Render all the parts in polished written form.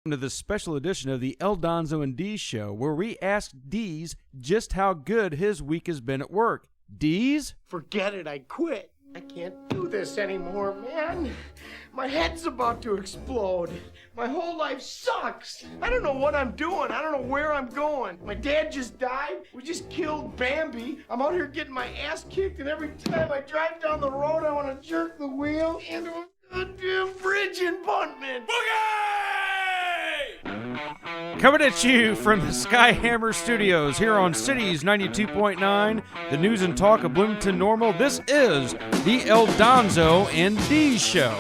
To this special edition of the El Donzo and Deez show, where we ask Deez just how good his week has been at work. Deez? Forget it, I quit. I can't do this anymore, man. My head's about to explode. My whole life sucks. I don't know what I'm doing. I don't know where I'm going. My dad just died. We just killed Bambi. I'm out here getting my ass kicked, and every time I drive down the road, I want to jerk the wheel into a goddamn bridge embankment. Coming at you from the Skyhammer Studios here on Cities 92.9, the news and talk of Bloomington Normal. This is the El Donzo and Deez show.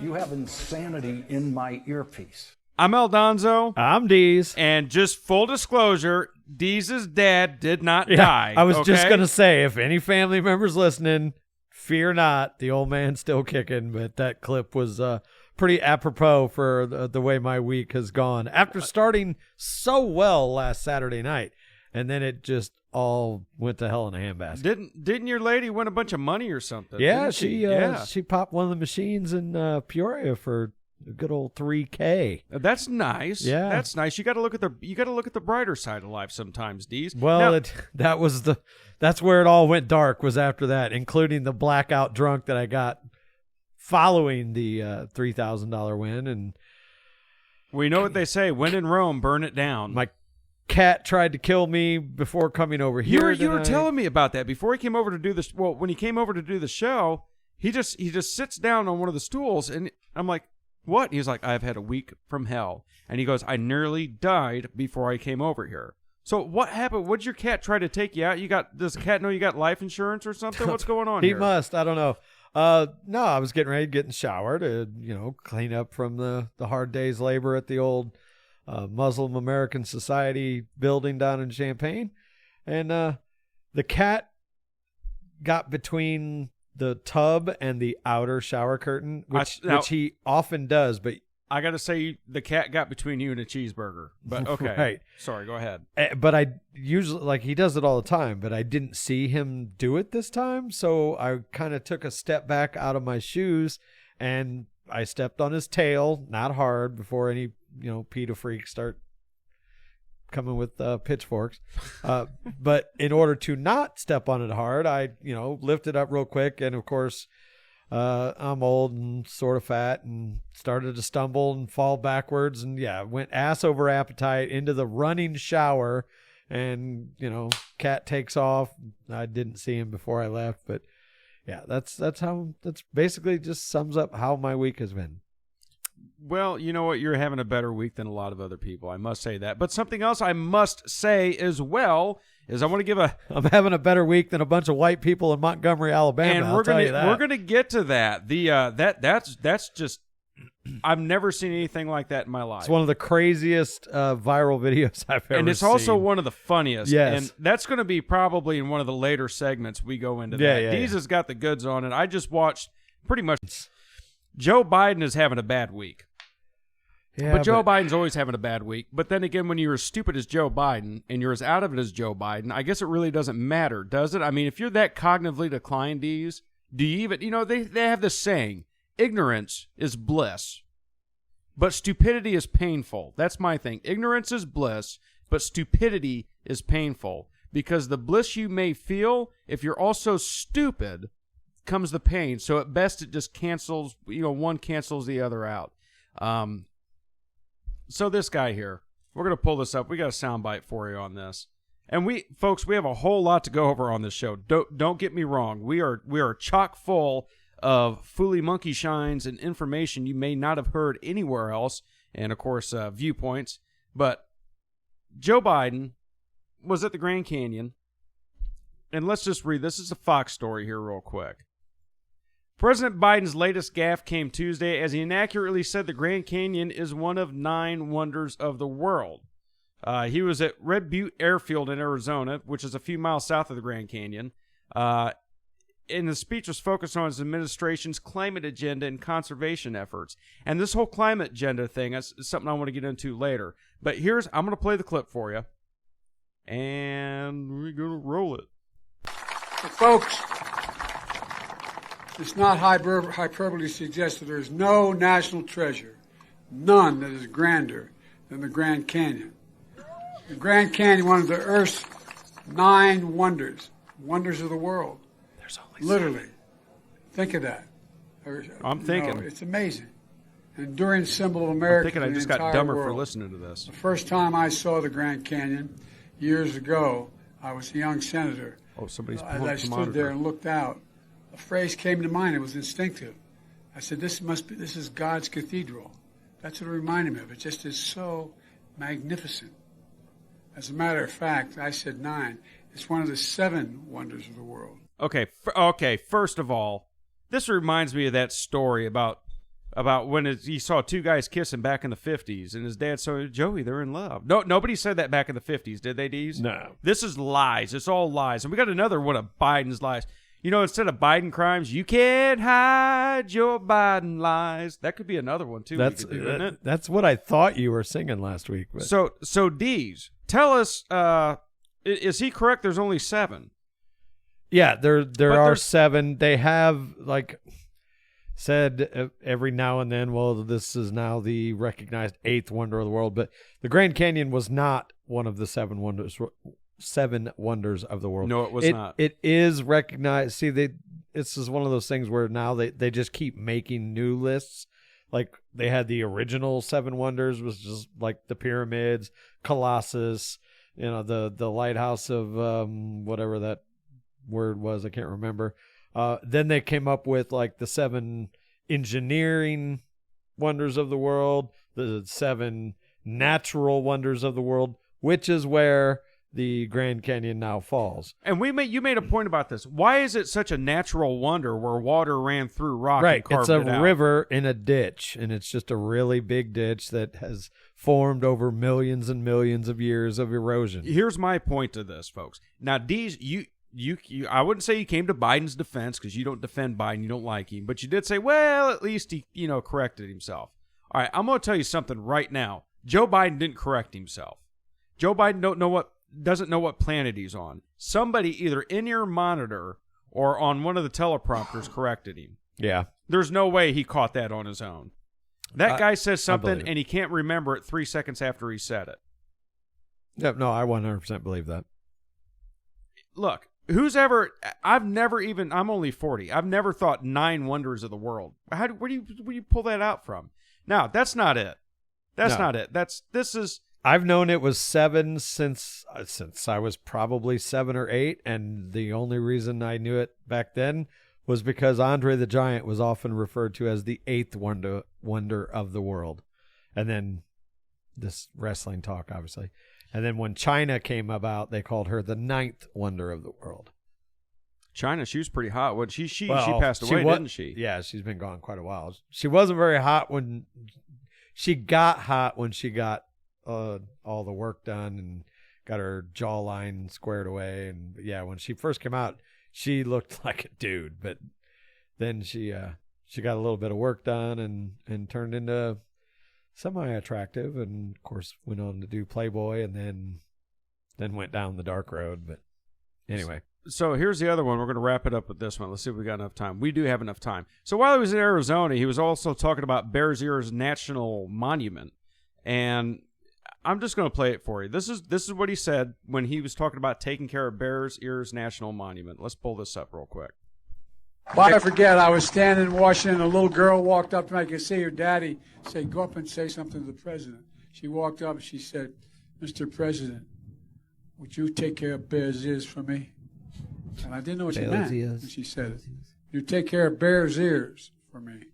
You have insanity in my earpiece. I'm El Donzo. I'm Deez. And just full disclosure, Deez's dad did not die. I was just okay? going to say, if any family members listening, fear not, the old man's still kicking, but that clip was pretty apropos for the way my week has gone. After starting so well last Saturday night, and then it just all went to hell in a handbasket. Didn't your lady win a bunch of money or something? Yeah, she popped one of the machines in Peoria for a good old $3K. That's nice. Yeah, that's nice. You got to look at the brighter side of life sometimes, Deez. Well, that's where it all went dark, was after that, including the blackout drunk that I got following the $3,000 win. And we know what they say: when in Rome, burn it down. My cat tried to kill me before coming over here. You were telling me about that before he came over to do this. Well, when he came over to do the show, he just sits down on one of the stools, and I'm like, "What?" He's like, "I've had a week from hell," and he goes, "I nearly died before I came over here." So what happened? Would your cat try to take you out? Does the cat know you got life insurance or something? What's going on here? He must. I don't know. No, I was getting ready to get in the shower to, clean up from the hard day's labor at the old Muslim American Society building down in Champaign. And the cat got between the tub and the outer shower curtain, which he often does, but I got to say, the cat got between you and a cheeseburger. But okay. Right. Sorry, go ahead. But I usually, he does it all the time, but I didn't see him do it this time. So I kind of took a step back out of my shoes and I stepped on his tail, not hard, before any, PETA freaks start coming with pitchforks. But in order to not step on it hard, I, lifted up real quick. And of course, I'm old and sort of fat and started to stumble and fall backwards, and went ass over appetite into the running shower, and cat takes off. I didn't see him before I left, but that's basically just sums up how my week has been. Well, you know what? You're having a better week than a lot of other people. I must say that. But something else I must say as well is I want to give I'm having a better week than a bunch of white people in Montgomery, Alabama. And we're gonna get to that. That's just I've never seen anything like that in my life. It's one of the craziest viral videos I've ever seen. And it's also one of the funniest. Yes. And that's going to be probably in one of the later segments we go into that. Deez has got the goods on it. I just watched pretty much. Joe Biden is having a bad week. Yeah, but Joe Biden's always having a bad week. But then again, when you're as stupid as Joe Biden and you're as out of it as Joe Biden, I guess it really doesn't matter, does it? I mean, if you're that cognitively declined, Deez, do you even, they have this saying, ignorance is bliss, but stupidity is painful. That's my thing. Ignorance is bliss, but stupidity is painful. Because the bliss you may feel, if you're also stupid, comes the pain. So at best, it just cancels, one cancels the other out. So this guy here, we're going to pull this up. We got a soundbite for you on this. And we have a whole lot to go over on this show. Don't get me wrong. We are chock full of fooly monkey shines and information you may not have heard anywhere else. And of course, viewpoints. But Joe Biden was at the Grand Canyon. And let's just read. This is a Fox story here real quick. President Biden's latest gaffe came Tuesday as he inaccurately said the Grand Canyon is one of 9 wonders of the world. He was at Red Butte Airfield in Arizona, which is a few miles south of the Grand Canyon. And the speech was focused on his administration's climate agenda and conservation efforts. And this whole climate agenda thing is something I want to get into later. But I'm going to play the clip for you. And we're going to roll it. Folks, It's not hyperbole to suggest that there is no national treasure, none that is grander than the Grand Canyon. The Grand Canyon, one of the Earth's 9 wonders of the world. There's only literally. Think of that. I'm thinking. It's amazing. An enduring symbol of America. I'm thinking I just got dumber for listening to this. The first time I saw the Grand Canyon years ago, I was a young senator. Oh, somebody's As pulling I the stood monitor. there and looked out, a phrase came to mind. It was instinctive. I said, this is God's cathedral. That's what it reminded me of. It just is so magnificent. As a matter of fact, I said 9. It's one of the 7 wonders of the world. Okay, first of all, this reminds me of that story about when he saw 2 guys kissing back in the 50s, and his dad said, Joey, they're in love. No, nobody said that back in the 50s, did they, Deez? No. This is lies. It's all lies. And we got another one of Biden's lies. You know, instead of Biden crimes, you can't hide your Biden lies. That could be another one, too. That's that's what I thought you were singing last week. But. So Deez, tell us, is he correct? There's only 7. Yeah, there are 7. They have said every now and then, well, this is now the recognized 8th wonder of the world, but the Grand Canyon was not one of the 7 wonders of the world. No, it was not. It is recognized. See, this is one of those things where now they just keep making new lists. Like they had the original 7 wonders, was just like the pyramids, Colossus, the lighthouse of whatever that word was, I can't remember. Then they came up with like the 7 engineering wonders of the world, the 7 natural wonders of the world, which is where the Grand Canyon now falls. And you made a point about this. Why is it such a natural wonder where water ran through rock Right, and carved it's a it out? river in a ditch, and it's just a really big ditch that has formed over millions and millions of years of erosion. Here's my point to this, folks. Now, Deez, you I wouldn't say you came to Biden's defense because you don't defend Biden, you don't like him, but you did say, well, at least he, corrected himself. All right, I'm going to tell you something right now. Joe Biden didn't correct himself. Joe Biden doesn't know what planet he's on. Somebody either in your monitor or on one of the teleprompters corrected him. Yeah. There's no way he caught that on his own. That guy says something it. and he can't remember it 3 seconds after he said it. Yep, no, I 100% believe that. Look, I'm only 40. I've never thought 9 wonders of the world. Where do you pull that out from? Now, that's not it. That's not it. This is. I've known it was 7 since I was probably 7 or 8, and the only reason I knew it back then was because Andre the Giant was often referred to as the 8th wonder of the world. And then this wrestling talk, obviously. And then when China came about, they called her the 9th wonder of the world. China, she was pretty hot. She passed away, didn't she? Yeah, she's been gone quite a while. She wasn't very hot when she got hot when she got all the work done and got her jawline squared away. And yeah, when she first came out, she looked like a dude. But then she got a little bit of work done and turned into semi-attractive, and of course went on to do Playboy, and then went down the dark road. But anyway. So here's the other one. We're going to wrap it up with this one. Let's see if we got enough time. We do have enough time. So while he was in Arizona, he was also talking about Bears Ears National Monument, and I'm just going to play it for you. This is what he said when he was talking about taking care of Bears Ears National Monument. Let's pull this up real quick. Well, I forget, I was standing in Washington, a little girl walked up to me. I could see her daddy say, go up and say something to the president. She walked up and she said, Mr. President, would you take care of Bears Ears for me? And I didn't know what she meant when she said it. You take care of Bears Ears for me.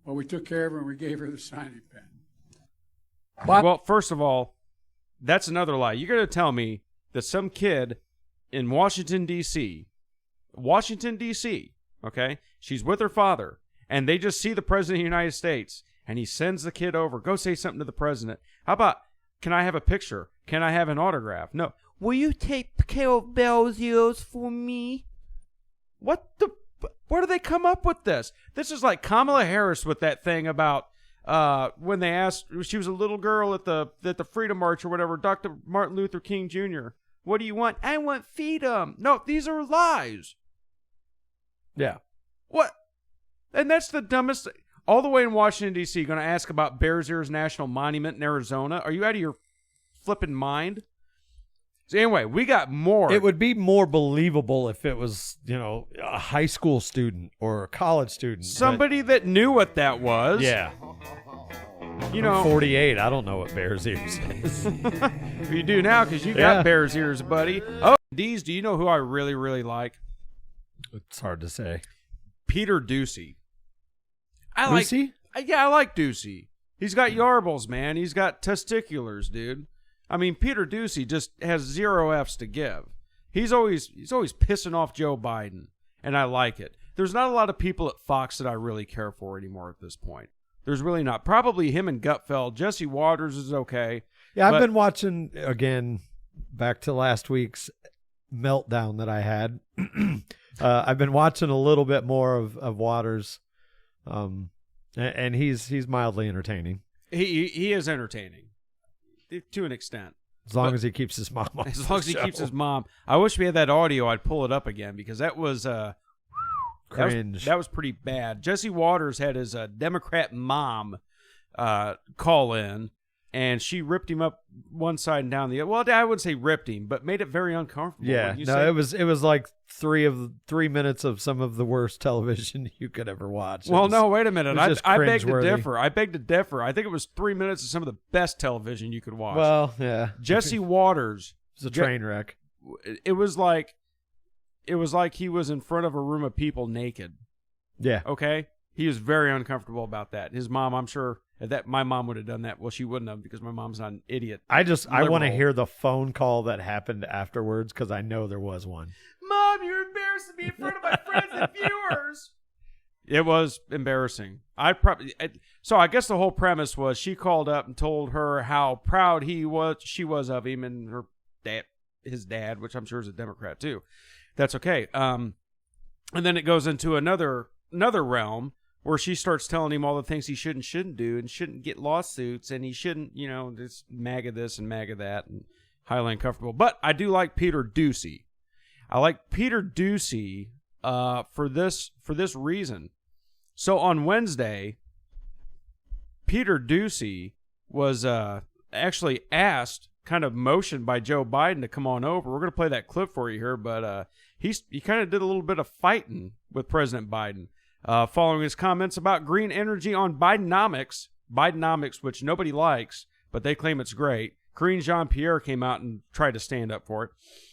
Well, we took care of her and we gave her the signing pen. Well, first of all, that's another lie. You're going to tell me that some kid in Washington, D.C., okay, she's with her father, and they just see the president of the United States, and he sends the kid over, go say something to the president. How about, can I have a picture? Can I have an autograph? No. Will you take care of Bears Ears for me? Where do they come up with this? This is like Kamala Harris with that thing about when they asked, she was a little girl at the Freedom March or whatever, Dr. Martin Luther King Jr. What do you want? I want freedom. No, these are lies. Yeah. What? And that's the dumbest. All the way in Washington, D.C., going to ask about Bears Ears National Monument in Arizona. Are you out of your flipping mind? So anyway, we got more. It would be more believable if it was, a high school student or a college student. Somebody that knew what that was. Yeah. I'm 48. I don't know what Bears Ears is. You do now because you got Bears Ears, buddy. Oh, Deez, do you know who I really, really like? It's hard to say. Peter Ducey. Ducey? I like Ducey. He's got yarbles, man. He's got testiculars, dude. I mean, Peter Ducey just has 0 F's to give. He's always pissing off Joe Biden, and I like it. There's not a lot of people at Fox that I really care for anymore at this point. There's really not. Probably him and Gutfeld. Jesse Waters is okay. Yeah, I've been watching, again, back to last week's meltdown that I had. I've been watching a little bit more of Waters, and he's mildly entertaining. He is entertaining to an extent. As long as he keeps his mom on. As long as he keeps his mom. I wish we had that audio. I'd pull it up again because that was cringe. That was pretty bad. Jesse Waters had his Democrat mom call in, and she ripped him up one side and down the other. Well, I wouldn't say ripped him, but made it very uncomfortable. Yeah, it was like 3 minutes of some of the worst television you could ever watch. Well, no, wait a minute. I beg to cringeworthy. differ. I think it was 3 minutes of some of the best television you could watch. Well, yeah. Jesse Waters. It's a train wreck. It was like he was in front of a room of people naked. Yeah. Okay? He was very uncomfortable about that. His mom, I'm sure that my mom would have done that. Well, she wouldn't have because my mom's not an idiot. I want to hear the phone call that happened afterwards because I know there was one. Mom, you're embarrassing me in front of my friends and viewers. It was embarrassing. So I guess the whole premise was she called up and told her how proud she was of him and his dad, which I'm sure is a Democrat too. That's okay. And then it goes into another realm where she starts telling him all the things he shouldn't do and shouldn't get lawsuits and he shouldn't, this MAGA this and MAGA that and highly uncomfortable. But I do like Peter Ducey. I like Peter Ducey for this reason. So on Wednesday, Peter Ducey was actually asked, kind of motioned by Joe Biden to come on over. We're going to play that clip for you here, but he kind of did a little bit of fighting with President Biden following his comments about green energy on Bidenomics, which nobody likes, but they claim it's great. Karine Jean-Pierre came out and tried to stand up for it.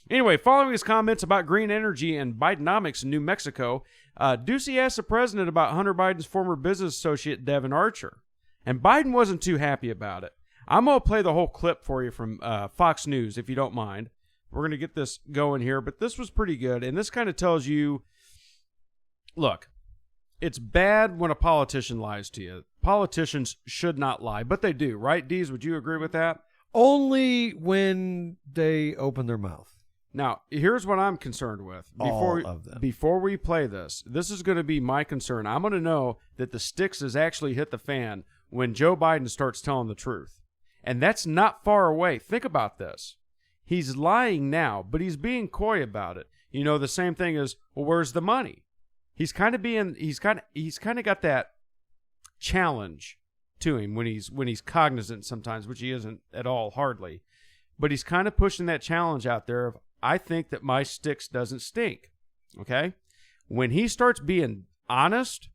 Anyway, following his comments about green energy and Bidenomics in New Mexico, Ducey asked the president about Hunter Biden's former business associate, Devin Archer. And Biden wasn't too happy about it. I'm going to play the whole clip for you from Fox News, if you don't mind. We're going to get this going here, but this was pretty good. And this kind of tells you, look, it's bad when a politician lies to you. Politicians should not lie, but they do, right, Deez? Would you agree with that? Only when they open their mouth. Now, here's what I'm concerned with. All of them. Before we play this is going to be my concern. I'm going to know that the sticks has actually hit the fan when Joe Biden starts telling the truth. And that's not far away. Think about this. He's lying now, but he's being coy about it. The same thing as, well, where's the money? He's kind of got that challenge to him when he's cognizant sometimes, which he isn't at all, hardly. But he's kind of pushing that challenge out there of, I think that my sticks doesn't stink. Okay? When he starts being honest,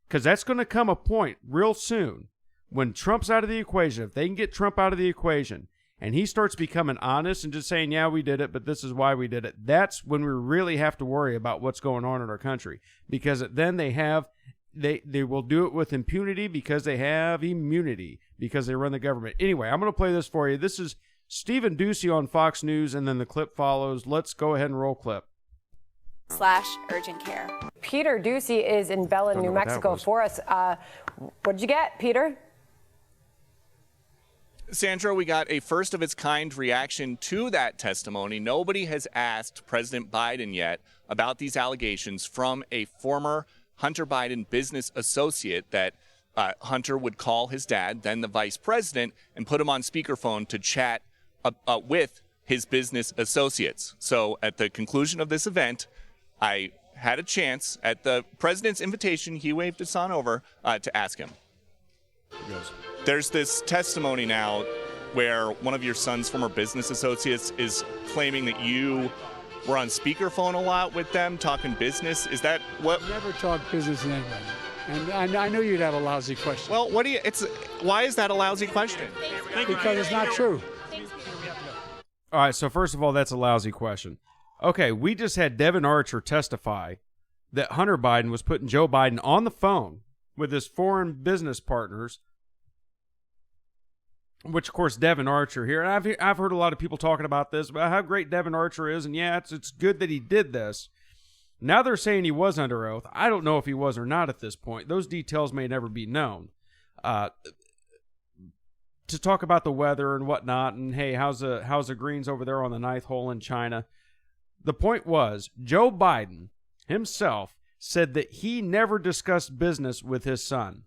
because that's going to come a point real soon when Trump's out of the equation. If they can get Trump out of the equation and he starts becoming honest and just saying, yeah, we did it, but this is why we did it, that's when we really have to worry about what's going on in our country. Because then they will do it with impunity because they have immunity because they run the government. Anyway, I'm going to play this for you. This is Stephen Ducey on Fox News, and then the clip follows. Let's go ahead and roll clip. /urgent care. Peter Ducey is in Belen, New Mexico for us. What did you get, Peter? Sandra, we got a first-of-its-kind reaction to that testimony. Nobody has asked President Biden yet about these allegations from a former Hunter Biden business associate that Hunter would call his dad, then the vice president, and put him on speakerphone to chat with his business associates. So at the conclusion of this event, I had a chance at the president's invitation, he waved his son over to ask him. There's this testimony now where one of your son's former business associates is claiming that you were on speakerphone a lot with them, talking business. Is that what? Never talk business to anybody. And I knew you'd have a lousy question. Well, why is that a lousy question? Because it's not true. All right, so first of all, that's a lousy question. Okay, we just had Devin Archer testify that Hunter Biden was putting Joe Biden on the phone with his foreign business partners, which, of course, Devin Archer here, and I've heard a lot of people talking about this, about how great Devin Archer is, and yeah, it's good that he did this. Now they're saying he was under oath. I don't know if he was or not at this point. Those details may never be known. To talk about the weather and whatnot, and hey, how's the greens over there on the ninth hole in China? The point was, Joe Biden himself said that he never discussed business with his son.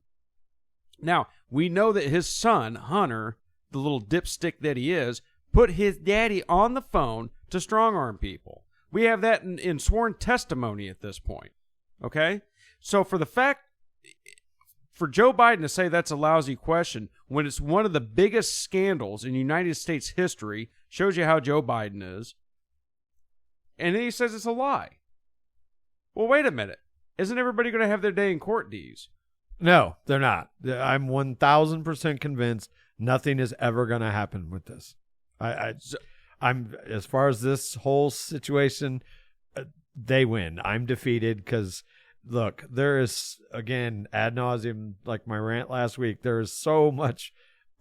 Now, we know that his son, Hunter, the little dipstick that he is, put his daddy on the phone to strong-arm people. We have that in sworn testimony at this point. Okay? So for Joe Biden to say that's a lousy question when it's one of the biggest scandals in United States history shows you how Joe Biden is. And then he says it's a lie. Well, wait a minute. Isn't everybody going to have their day in court, Deez? No, they're not. I'm 1,000% convinced nothing is ever going to happen with this. I'm as far as this whole situation, they win. I'm defeated because, look, there is, again, ad nauseum, like my rant last week, there is so much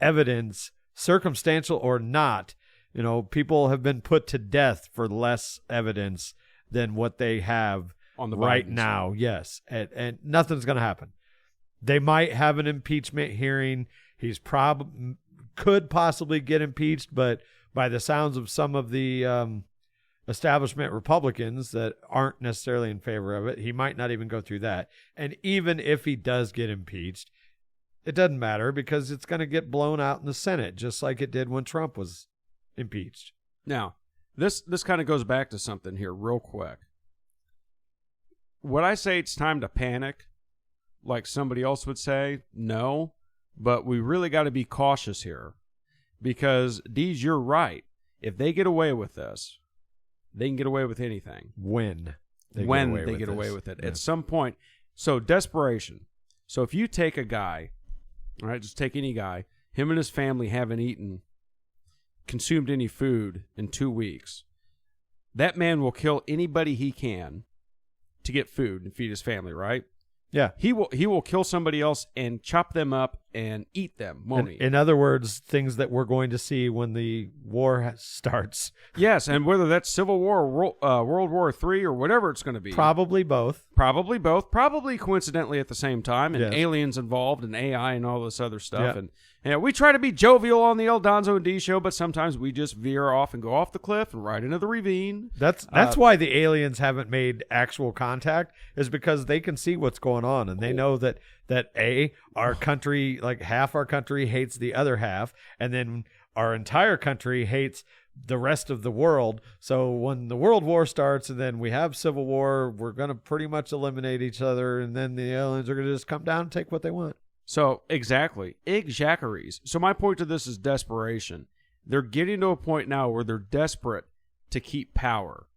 evidence, circumstantial or not. You know, people have been put to death for less evidence than what they have on the right Biden now. Yes, and nothing's going to happen. They might have an impeachment hearing. He's could possibly get impeached, but by the sounds of some of the establishment Republicans that aren't necessarily in favor of it, he might not even go through that. And even if he does get impeached, it doesn't matter because it's going to get blown out in the Senate, just like it did when Trump was impeached. Now, this kind of goes back to something here real quick. Would I say it's time to panic, like somebody else would say? No, but we really got to be cautious here. Because, Deez, you're right. If they get away with this, they can get away with anything. When they get away with it. Yeah. At some point. So, desperation. So, if you take a guy, all right, just take any guy, him and his family haven't consumed any food in 2 weeks, that man will kill anybody he can to get food and feed his family, right? Yeah. He will kill somebody else and chop them up and eat them, won't he? In other words, things that we're going to see when the war starts. Yes, and whether that's Civil War or World War III or whatever it's going to be. Probably both. Probably both. Probably coincidentally at the same time, and yes. aliens involved and AI and all this other stuff. Yeah. And we try to be jovial on the El Donzo and D show, but sometimes we just veer off and go off the cliff and right into the ravine. That's why the aliens haven't made actual contact, is because they can see what's going on, and they know that our country, like half our country hates the other half, and then our entire country hates the rest of the world. So when the World War starts and then we have Civil War, we're going to pretty much eliminate each other, and then the aliens are going to just come down and take what they want. So, exactly. So my point to this is desperation. They're getting to a point now where they're desperate to keep power.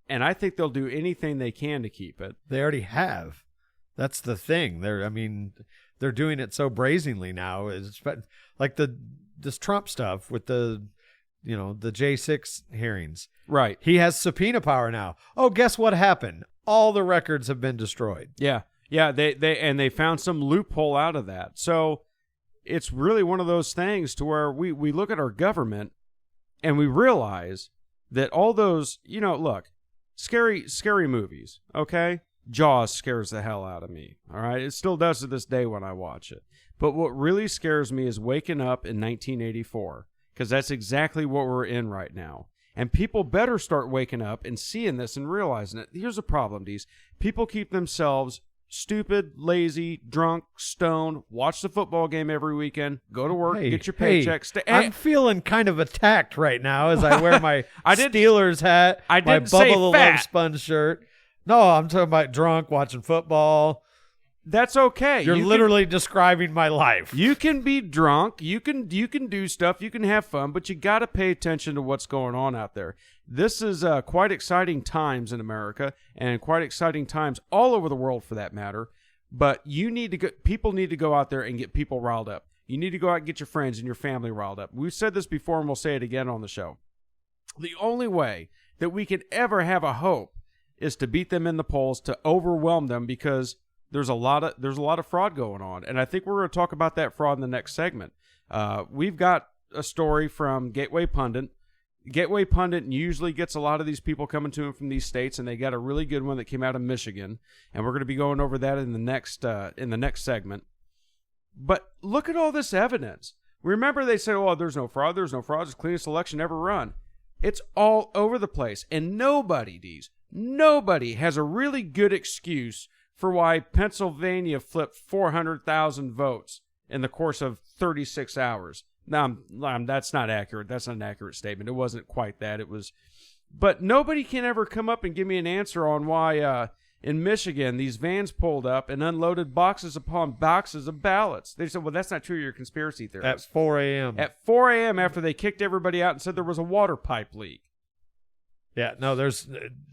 And I think they'll do anything they can to keep it. They already have. That's the thing. They're doing it so brazenly now. It's like this Trump stuff with the J6 hearings. Right. He has subpoena power now. Oh, guess what happened? All the records have been destroyed. Yeah. Yeah, they found some loophole out of that. So it's really one of those things to where we look at our government and we realize that all those, look, scary movies, okay? Jaws scares the hell out of me, all right? It still does to this day when I watch it. But what really scares me is waking up in 1984, because that's exactly what we're in right now. And people better start waking up and seeing this and realizing it. Here's the problem, Deez. People keep themselves stupid, lazy, drunk, stoned, watch the football game every weekend, go to work, get your paycheck. I'm feeling kind of attacked right now as I wear my Steelers hat, my Bubba the Love Sponge shirt. No, I'm talking about drunk, watching football. That's okay. You're literally describing my life. You can be drunk. You can do stuff. You can have fun, but you got to pay attention to what's going on out there. This is quite exciting times in America and quite exciting times all over the world for that matter. But people need to go out there and get people riled up. You need to go out and get your friends and your family riled up. We've said this before and we'll say it again on the show. The only way that we could ever have a hope is to beat them in the polls, to overwhelm them, because there's a lot of fraud going on. And I think we're going to talk about that fraud in the next segment. We've got a story from Gateway Pundit. Gateway Pundit usually gets a lot of these people coming to him from these states, and they got a really good one that came out of Michigan. And we're going to be going over that in the next segment. But look at all this evidence. Remember they said, oh, there's no fraud. It's the cleanest election ever run. It's all over the place. And nobody, Deez, nobody has a really good excuse for why Pennsylvania flipped 400,000 votes in the course of 36 hours. Now, that's not accurate. That's not an accurate statement. It wasn't quite that. But nobody can ever come up and give me an answer on why in Michigan these vans pulled up and unloaded boxes upon boxes of ballots. They said, well, that's not true. You're a conspiracy theorist. At 4 a.m. At 4 a.m. after they kicked everybody out and said there was a water pipe leak. Yeah, no,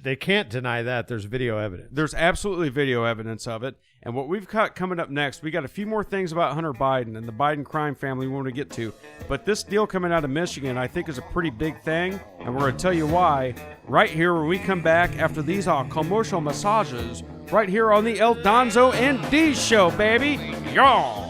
they can't deny that. There's video evidence. There's absolutely video evidence of it. And what we've got coming up next, we got a few more things about Hunter Biden and the Biden crime family we want to get to. But this deal coming out of Michigan, I think, is a pretty big thing. And we're going to tell you why right here when we come back after these commercial massages right here on the El Donzo and Deez Show, baby. Y'all.